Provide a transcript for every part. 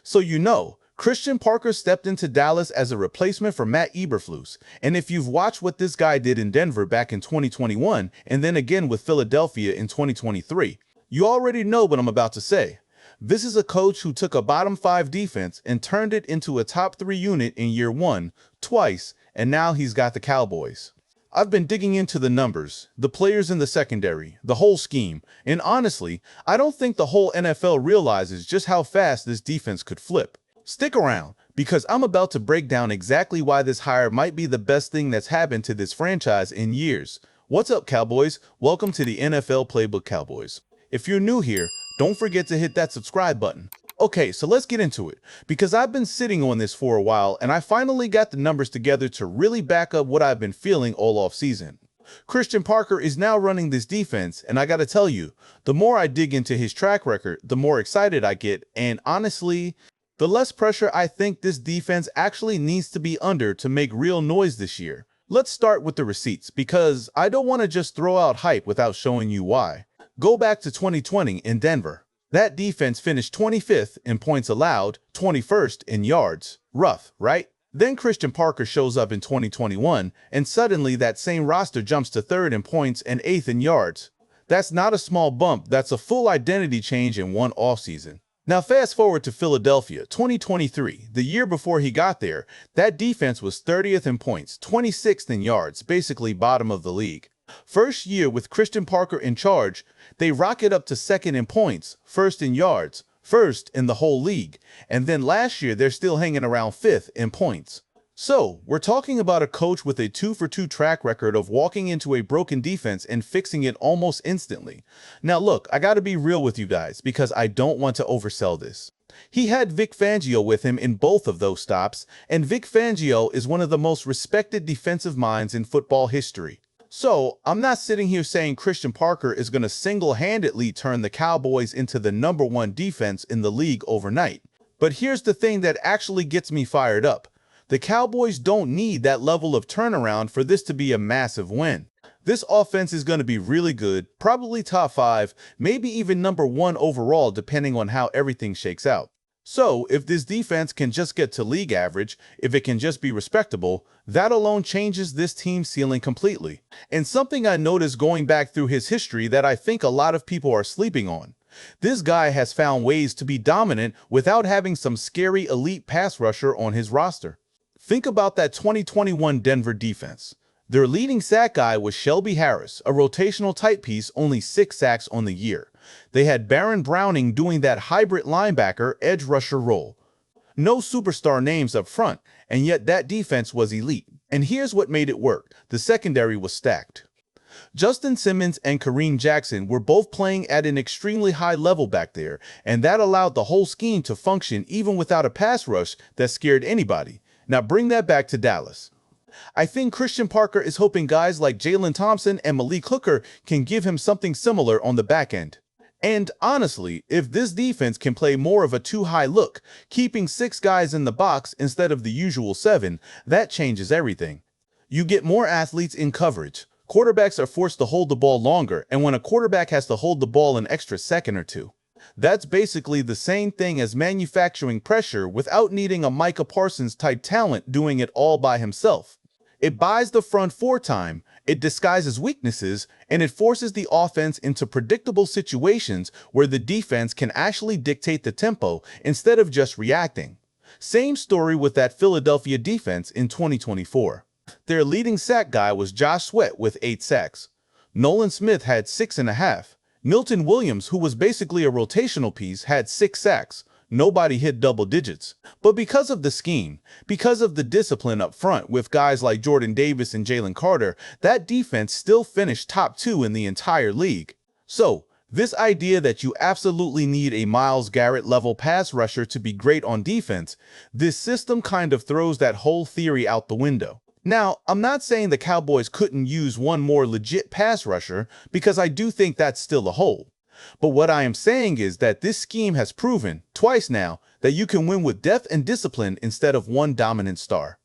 So Christian Parker stepped into Dallas as a replacement for Matt Eberflus. And if you've watched what this guy did in Denver back in 2021, and then again with Philadelphia in 2023, you already know what I'm about to say. This is a coach who took a bottom 5 defense and turned it into a top 3 unit in year 1, twice, and now he's got the Cowboys. I've been digging into the numbers, the players in the secondary, the whole scheme, and honestly, I don't think the whole NFL realizes just how fast this defense could flip. Stick around, because I'm about to break down exactly why this hire might be the best thing that's happened to this franchise in years. What's up, Cowboys? Welcome to the NFL Playbook Cowboys. If you're new here, don't forget to hit that subscribe button. Okay, so let's get into it, because I've been sitting on this for a while and I finally got the numbers together to really back up what I've been feeling all off season. Christian Parker is now running this defense, and I gotta tell you, the more I dig into his track record, the more excited I get, and honestly, the less pressure I think this defense actually needs to be under to make real noise this year. Let's start with the receipts, because I don't want to just throw out hype without showing you why. Go back to 2020 in Denver. That defense finished 25th in points allowed, 21st in yards. Rough, right? Then Christian Parker shows up in 2021, and suddenly that same roster jumps to 3rd in points and 8th in yards. That's not a small bump, that's a full identity change in one offseason. Now fast forward to Philadelphia, 2023, the year before he got there, that defense was 30th in points, 26th in yards, basically bottom of the league. First year with Christian Parker in charge, they rocket up to 2nd in points, 1st in yards, 1st in the whole league, and then last year they're still hanging around 5th in points. So, we're talking about a coach with a 2-for-2 track record of walking into a broken defense and fixing it almost instantly. Now look, I gotta be real with you guys, because I don't want to oversell this. He had Vic Fangio with him in both of those stops, and Vic Fangio is one of the most respected defensive minds in football history. So, I'm not sitting here saying Christian Parker is going to single-handedly turn the Cowboys into the #1 defense in the league overnight. But here's the thing that actually gets me fired up. The Cowboys don't need that level of turnaround for this to be a massive win. This offense is going to be really good, probably top 5, maybe even #1 overall depending on how everything shakes out. So, if this defense can just get to league average, if it can just be respectable, that alone changes this team's ceiling completely. And something I noticed going back through his history that I think a lot of people are sleeping on. This guy has found ways to be dominant without having some scary elite pass rusher on his roster. Think about that 2021 Denver defense. Their leading sack guy was Shelby Harris, a rotational type piece, only 6 sacks on the year. They had Baron Browning doing that hybrid linebacker edge rusher role. No superstar names up front, and yet that defense was elite. And here's what made it work. The secondary was stacked. Justin Simmons and Kareem Jackson were both playing at an extremely high level back there, and that allowed the whole scheme to function even without a pass rush that scared anybody. Now bring that back to Dallas. I think Christian Parker is hoping guys like Jalen Thompson and Malik Hooker can give him something similar on the back end. And honestly, if this defense can play more of a too-high look, keeping 6 guys in the box instead of the usual 7, that changes everything. You get more athletes in coverage. Quarterbacks are forced to hold the ball longer, and when a quarterback has to hold the ball an extra second or two, that's basically the same thing as manufacturing pressure without needing a Micah Parsons-type talent doing it all by himself. It buys the front 4 time, it disguises weaknesses, and it forces the offense into predictable situations where the defense can actually dictate the tempo instead of just reacting. Same story with that Philadelphia defense in 2024. Their leading sack guy was Josh Sweat with 8 sacks. Nolan Smith had 6.5. Milton Williams, who was basically a rotational piece, had 6 sacks. Nobody hit double digits. But because of the scheme, because of the discipline up front with guys like Jordan Davis and Jalen Carter, that defense still finished top 2 in the entire league. So, this idea that you absolutely need a Myles Garrett-level pass rusher to be great on defense, this system kind of throws that whole theory out the window. Now, I'm not saying the Cowboys couldn't use one more legit pass rusher, because I do think that's still a hole. But what I am saying is that this scheme has proven, twice now, that you can win with depth and discipline instead of one dominant star.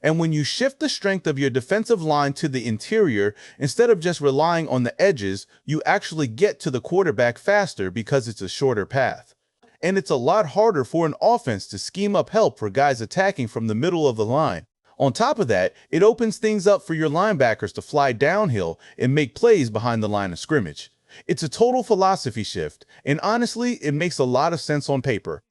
And when you shift the strength of your defensive line to the interior, instead of just relying on the edges, you actually get to the quarterback faster because it's a shorter path. and it's a lot harder for an offense to scheme up help for guys attacking from the middle of the line. On top of that, it opens things up for your linebackers to fly downhill and make plays behind the line of scrimmage. It's a total philosophy shift, and honestly, it makes a lot of sense on paper.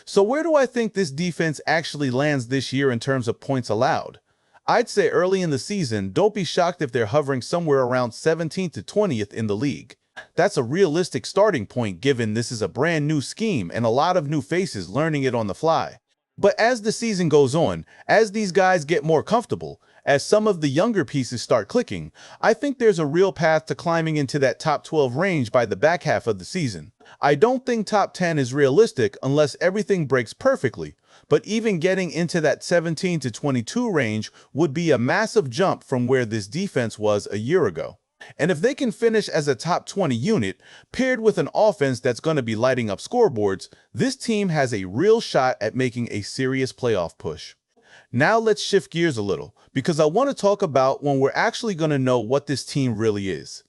So where do I think this defense actually lands this year in terms of points allowed? I'd say early in the season, don't be shocked if they're hovering somewhere around 17th to 20th in the league. That's a realistic starting point given this is a brand new scheme and a lot of new faces learning it on the fly. But as the season goes on, as these guys get more comfortable, as some of the younger pieces start clicking, I think there's a real path to climbing into that top 12 range by the back half of the season. I don't think top 10 is realistic unless everything breaks perfectly, but even getting into that 17 to 22 range would be a massive jump from where this defense was a year ago. And if they can finish as a top 20 unit, paired with an offense that's going to be lighting up scoreboards, this team has a real shot at making a serious playoff push. Now let's shift gears a little, because I want to talk about when we're actually going to know what this team really is.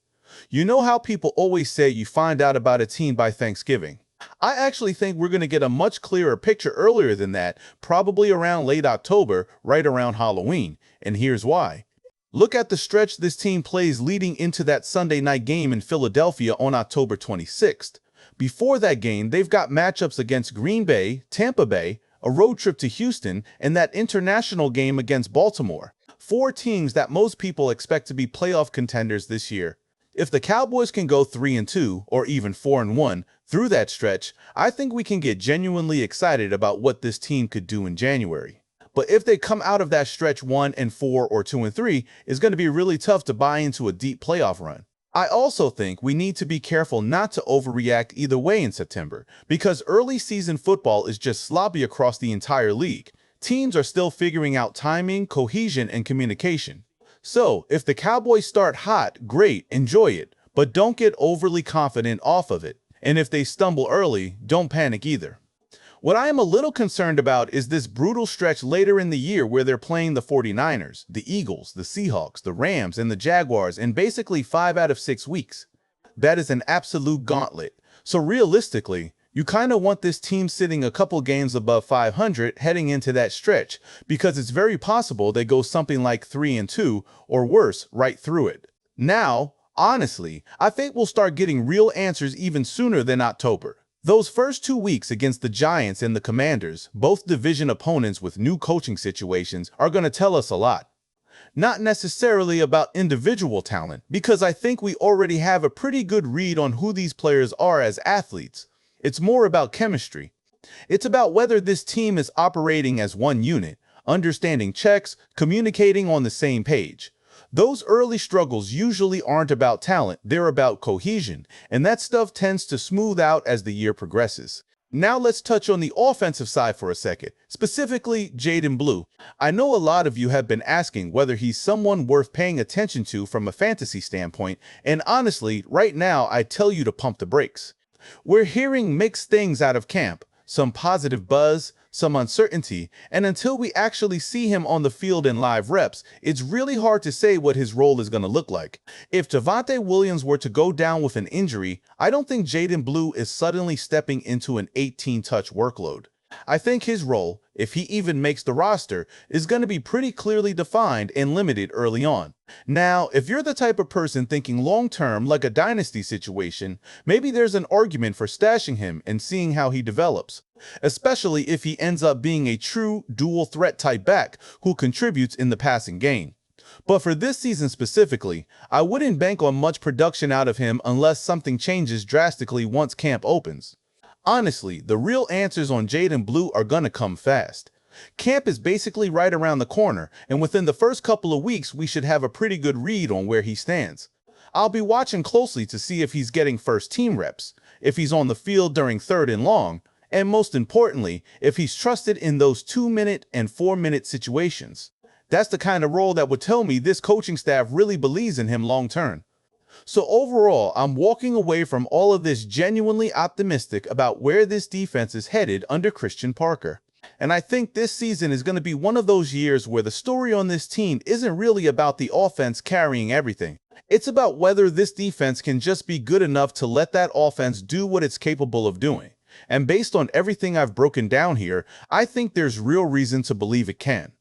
You know how people always say you find out about a team by Thanksgiving? I actually think we're going to get a much clearer picture earlier than that, probably around late October, right around Halloween, and here's why. Look at the stretch this team plays leading into that Sunday night game in Philadelphia on October 26th. Before that game, they've got matchups against Green Bay, Tampa Bay, a road trip to Houston, and that international game against Baltimore. 4 teams that most people expect to be playoff contenders this year. If the Cowboys can go 3-2 or even 4-1 through that stretch, I think we can get genuinely excited about what this team could do in January. But if they come out of that stretch 1-4 or 2-3, it's going to be really tough to buy into a deep playoff run. I also think we need to be careful not to overreact either way in September, because early season football is just sloppy across the entire league. Teams are still figuring out timing, cohesion, and communication. So, if the Cowboys start hot, great, enjoy it, but don't get overly confident off of it. And if they stumble early, don't panic either. What I am a little concerned about is this brutal stretch later in the year where they're playing the 49ers, the Eagles, the Seahawks, the Rams, and the Jaguars in basically 5 out of 6 weeks. That is an absolute gauntlet. So realistically, you kind of want this team sitting a couple games above 500 heading into that stretch, because it's very possible they go something like 3-2 or worse right through it. Now, honestly, I think we'll start getting real answers even sooner than October. Those first 2 weeks against the Giants and the Commanders, both division opponents with new coaching situations, are going to tell us a lot. Not necessarily about individual talent, because I think we already have a pretty good read on who these players are as athletes. It's more about chemistry. It's about whether this team is operating as one unit, understanding checks, communicating on the same page. Those early struggles usually aren't about talent, they're about cohesion, and that stuff tends to smooth out as the year progresses. Now let's touch on the offensive side for a second, specifically Jaden Blue. I know a lot of you have been asking whether he's someone worth paying attention to from a fantasy standpoint, and honestly, right now I tell you to pump the brakes. We're hearing mixed things out of camp, some positive buzz, some uncertainty, and until we actually see him on the field in live reps, it's really hard to say what his role is going to look like. If Javonte Williams were to go down with an injury, I don't think Jaden Blue is suddenly stepping into an 18-touch workload. I think his role, if he even makes the roster, is going to be pretty clearly defined and limited early on. Now, if you're the type of person thinking long-term like a dynasty situation, maybe there's an argument for stashing him and seeing how he develops, especially if he ends up being a true dual threat type back who contributes in the passing game. But for this season specifically, I wouldn't bank on much production out of him unless something changes drastically once camp opens. Honestly, the real answers on Jaden Blue are gonna come fast. Camp is basically right around the corner, and within the first couple of weeks, we should have a pretty good read on where he stands. I'll be watching closely to see if he's getting first team reps, if he's on the field during 3rd and long, and most importantly, if he's trusted in those 2-minute and 4-minute situations. That's the kind of role that would tell me this coaching staff really believes in him long term. So overall, I'm walking away from all of this genuinely optimistic about where this defense is headed under Christian Parker. And I think this season is going to be one of those years where the story on this team isn't really about the offense carrying everything. It's about whether this defense can just be good enough to let that offense do what it's capable of doing. And based on everything I've broken down here, I think there's real reason to believe it can.